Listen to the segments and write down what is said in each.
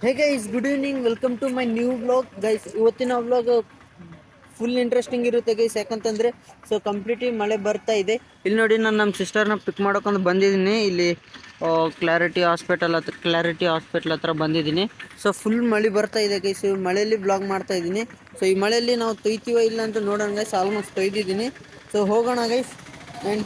Hey guys, good evening, welcome to my new vlog guys. ಇವತ್ತಿನ vlog full interesting ಇರುತ್ತೆ guys. ಯಾಕಂತಂದರೆ completely ಮಳೆ ಬರ್ತಾ ಇದೆ. ಇಲ್ಲಿ ನೋಡಿ, ನಾನು ನಮ್ಮ ಸಿಸ್ಟರ್ನ ಪಿಕ್ ಮಾಡೋಕೊಂಡು ಬಂದಿದ್ದೀನಿ. ಇಲ್ಲಿ ಕ್ಲಾರಿಟಿ ಹಾಸ್ಪಿಟಲ್ ಹತ್ರ ಬಂದಿದ್ದೀನಿ. ಫುಲ್ ಮಳೆ ಬರ್ತಾ ಇದೆ ಗೈಸ್. ಮಳೆಯಲ್ಲಿ ಬ್ಲಾಗ್ ಮಾಡ್ತಾ ಇದ್ದೀನಿ. ಈ ಮಳೆಯಲ್ಲಿ ನಾವು ತೊಯ್ತೀವೋ ಇಲ್ಲ ಅಂತ ನೋಡೋಣ ಗೈಸ್. ಆಲ್ಮೋಸ್ಟ್ ತೊಯ್ದಿದ್ದೀನಿ. ಹೋಗೋಣ ಗೈಸ್. ಆ್ಯಂಡ್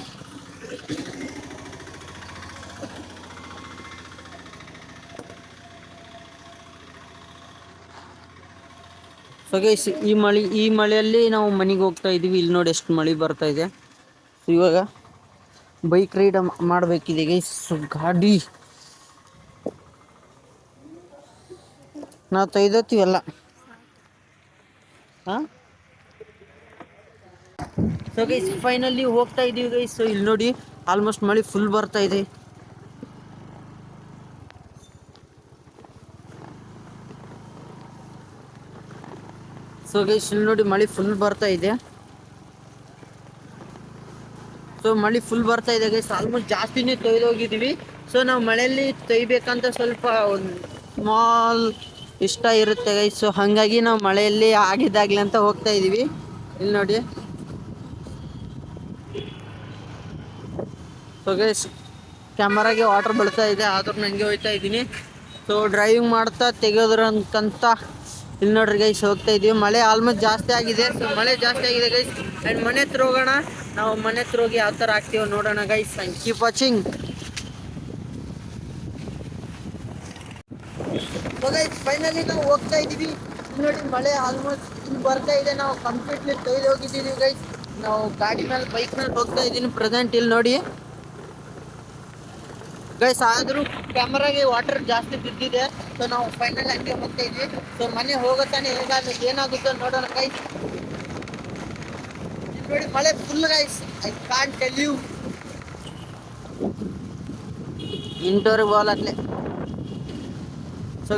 ಗೈಸ್, ಈ ಮಳೆಯಲ್ಲಿ ನಾವು ಮನೆಗೆ ಹೋಗ್ತಾ ಇದ್ದೀವಿ. ಇಲ್ಲಿ ನೋಡಿ ಎಷ್ಟು ಮಳೆ ಬರ್ತಾ ಇದೆ. ಇವಾಗ ಬೈಕ್ ರೈಡ್ ಮಾಡಬೇಕಿದೆ ಗೈಸ್. ಗಾಡಿ ನಾವು ತೊಯ್ದೋತೀವಲ್ಲ. ಹಾಂ, ಗೈಸ್ ಫೈನಲಿ ಹೋಗ್ತಾ ಇದ್ದೀವಿ ಗೈಸ್. ಇಲ್ಲಿ ನೋಡಿ ಆಲ್ಮೋಸ್ಟ್ ಮಳೆ ಫುಲ್ ಬರ್ತಾ ಇದೆ. ಗೈಸ್ ಇಲ್ಲಿ ನೋಡಿ ಮಳೆ ಫುಲ್ ಬರ್ತಾ ಇದೆ. ಮಳೆ ಫುಲ್ ಬರ್ತಾ ಇದೆ ಗೈಸ್. ಆಲ್ಮೋಸ್ಟ್ ಜಾಸ್ತಿನೇ ತೊಯ್ದೋಗಿದ್ದೀವಿ. ನಾವು ಮಳೆಯಲ್ಲಿ ತೊಯ್ಬೇಕಂತ ಸ್ವಲ್ಪ ಒಂದು ಸ್ಮಾಲ್ ಇಷ್ಟ ಇರುತ್ತೆ ಗೈಸ್. ಹಾಗಾಗಿ ನಾವು ಮಳೆಯಲ್ಲಿ ಆಗಿದ್ದಾಗಲಿ ಅಂತ ಹೋಗ್ತಾ ಇದ್ದೀವಿ. ಇಲ್ಲಿ ನೋಡಿ. ಗೈಸ್ ಕ್ಯಾಮರಾಗೆ ವಾಟರ್ ಬೀಳ್ತಾ ಇದೆ, ಆದ್ರೂ ನನಗೆ ಹೋಗ್ತಾ ಇದ್ದೀನಿ. ಡ್ರೈವಿಂಗ್ ಮಾಡ್ತಾ ತೆಗೆಯೋದ್ರಂತ ಇಲ್ಲಿ ನೋಡ್ರಿ ಗೈಸ್ ಹೋಗ್ತಾ ಇದ್ದೀವಿ. ಮಳೆ ಆಲ್ಮೋಸ್ಟ್ ಜಾಸ್ತಿ ಆಗಿದೆ. ಮಳೆ ಜಾಸ್ತಿ ಆಗಿದೆ ಗೈಸ್. ಆ್ಯಂಡ್ ಮನೆ ಹತ್ರ ಹೋಗೋಣ. ನಾವು ಮನೆ ಹತ್ರ ಹೋಗಿ ಯಾವ ಥರ ಆಗ್ತೀವೋ ನೋಡೋಣ guys. And keep watching. Guys finally ನಾವು ಹೋಗ್ತಾ ಇದ್ದೀವಿ. ನೋಡಿ ಮಳೆ ಆಲ್ಮೋಸ್ಟ್ ಇಲ್ಲಿ ಬರ್ತಾ ಇದೆ. ನಾವು ಕಂಪ್ಲೀಟ್ಲಿ ತೊಯ್ದು ಹೋಗಿದ್ದೀವಿ ಗೈಸ್. ನಾವು ಗಾಡಿ ಮೇಲೆ ಬೈಕ್ ಮೇಲೆ ಹೋಗ್ತಾ ಇದ್ದೀನಿ ಪ್ರೆಸೆಂಟ್. ಇಲ್ಲಿ ನೋಡಿ ಗೈಸ್, ಆದರೂ ಕ್ಯಾಮರಾಗೆ ವಾಟರ್ ಜಾಸ್ತಿ ಬಿದ್ದಿದೆ. ನಾವು ಫೈನಲ್ ಹಂಗೆ ಹೋಗ್ತಾ ಇದ್ವಿ. ಮನೆ ಹೋಗುತ್ತಾನೆ ಏನಾಗುತ್ತೋ ನೋಡೋಣ ಗೈಸ್. ನೋಡಿ ಮಳೆ full guys. I can't tell you. ಇಂಟೋರಿಗೆ ಹೋಗಲೇ.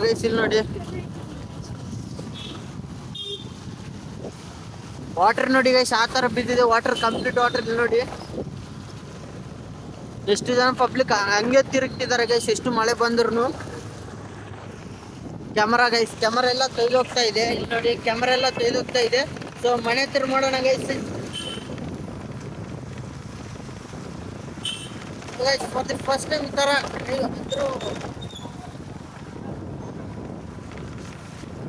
ಗೈಸ್ ಇಲ್ಲಿ ನೋಡಿ ವಾಟರ್ ನೋಡಿ ಗೈಸ್ ಆ ಥರ ಬಿದ್ದಿದೆ. Water complete water. ಇಲ್ಲಿ ನೋಡಿ ಎಷ್ಟು ಜನ ಪಬ್ಲಿಕ್ ಹಂಗೆ ತಿರುಗ್ತಿದ್ದಾರೆ ಗೈಸ್. ಎಷ್ಟು ಮಳೆ ಬಂದ್ರು ಕ್ಯಾಮರಾ ಎಲ್ಲ ತೊಯ್ದು ಹೋಗ್ತಾ ಇದೆ. ಇಲ್ಲಿ ನೋಡಿ ಕ್ಯಾಮರಾ ಎಲ್ಲ ತೊಯ್ದು ಹೋಗ್ತಾ ಇದೆ. ಮನೆ ಹತ್ರ ಮಾಡೋಣ ಗೈಸ್. ಮತ್ತೆ ಫಸ್ಟ್ ಟೈಮ್ ಈ ಥರ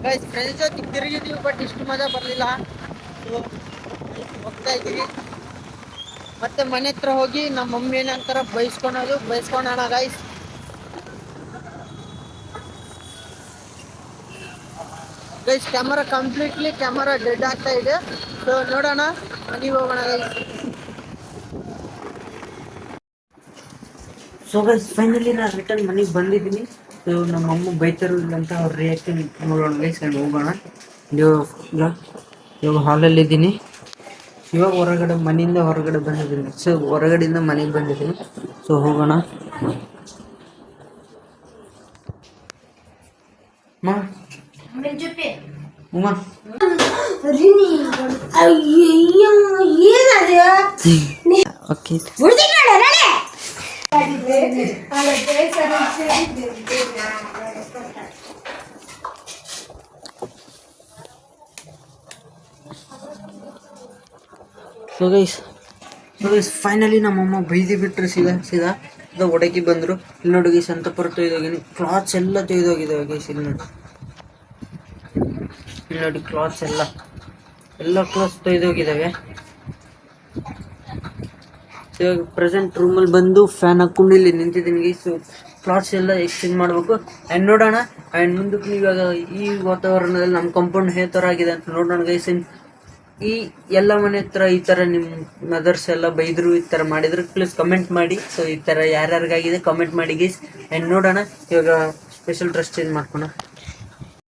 ಗೈಸ್ ಫ್ರೆಂಡ್ಸ್ ಜೊತೆ ತಿರುಗಿದ್ದೀವಿ, ಬಟ್ ಇಷ್ಟು ಮಜಾ ಬರಲಿಲ್ಲ. ಹೋಗ್ತಾ ಇದ್ದೀವಿ. ಮತ್ತೆ ಮನೆ ಹತ್ರ ಹೋಗಿ ನಮ್ಮ ಮಮ್ಮಿ ಏನಂತಾರ ಬೈಸ್ಕೊಳೋಣ ಗೈಸ್. ಕ್ಯಾಮರಾ ಡೆಡ್ ಆಗ್ತಾ ಇದೆ. ನೋಡೋಣ, ಮನೆಗೆ ಹೋಗೋಣ ಗೈಸ್. ಗೈಸ್ ಫೈನಲಿ ನಾನು ರಿಟರ್ನ್ ಮನೆಗೆ ಬಂದಿದ್ದೀನಿ. ನಮ್ಮ ಅಮ್ಮ ಬೈತಾರು ಇಲ್ಲ ಅಂತ ಅವ್ರ ರಿಯಾಕ್ಷನ್ ನೋಡೋಣ ಗೈಸ್. ಹೋಗೋಣ. ಇವಾಗ ಹಾಲಲ್ಲಿದ್ದೀನಿ. ಇವಾಗ ಮನೆಯಿಂದ ಹೊರಗಡೆ ಬಂದಿದ್ದೀನಿ. ಹೊರಗಡೆಯಿಂದ ಮನೆಗೆ ಬಂದಿದ್ದೀನಿ. ಹೋಗೋಣ. ಓಕೆ ಗೈಸ್ ಫೈನಲಿ ನಮ್ಮಮ್ಮ ಬೈದಿ ಬಿಟ್ಟರು. ಸೀದಾ ಒಡಗಿ ಬಂದರು. ಇಲ್ಲಿ ನೋಡಿ ಗೈಸ್ ಅಂತಪುರ ತೊಯ್ದೋಗಿನಿ. ಕ್ಲಾತ್ಸ್ ಎಲ್ಲ ತೊಯ್ದೋಗಿದ್ದಾವೆ ಗೈಸ್. ಇಲ್ಲಿ ನೋಡಿ ಕ್ಲಾತ್ಸ್ ಎಲ್ಲ ಕ್ಲಾತ್ಸ್ ತೊಯ್ದೋಗಿದ್ದಾವೆ. ಇವಾಗ ಪ್ರೆಸೆಂಟ್ ರೂಮಲ್ಲಿ ಬಂದು ಫ್ಯಾನ್ ಹಾಕ್ಕೊಂಡು ಇಲ್ಲಿ ನಿಂತಿದ್ದೀನಿ ಗೈಸ್. ಕ್ಲಾತ್ಸ್ ಎಲ್ಲ ಎಕ್ಸ್ಚೇಂಜ್ ಮಾಡಬೇಕು. ಆ್ಯಂಡ್ ನೋಡೋಣ. ಆ್ಯಂಡ್ ಮುಂದಕ್ಕೆ ಇವಾಗ ಈ ವಾತಾವರಣದಲ್ಲಿ ನಮ್ಮ ಕಾಂಪೌಂಡ್ ಹೇ ಥರ ಆಗಿದೆ ಅಂತ ನೋಡೋಣ ಗೈಸ್. ಈ ಎಲ್ಲ ಮನೆ ಹತ್ರ ಈ ಥರ ನಿಮ್ಮ ಮದರ್ಸ್ ಎಲ್ಲ ಬೈದರು ಈ ಥರ ಮಾಡಿದ್ರು ಪ್ಲೀಸ್ ಕಮೆಂಟ್ ಮಾಡಿ. ಈ ಥರ ಯಾರ್ಯಾರಿಗಾಗಿದೆ ಕಮೆಂಟ್ ಮಾಡಿ ಗೈಸ್. ಆ್ಯಂಡ್ ನೋಡೋಣ. ಇವಾಗ ಸ್ಪೆಷಲ್ ಡ್ರೆಸ್ ಚೇಂಜ್ ಮಾಡ್ಕೋಣ.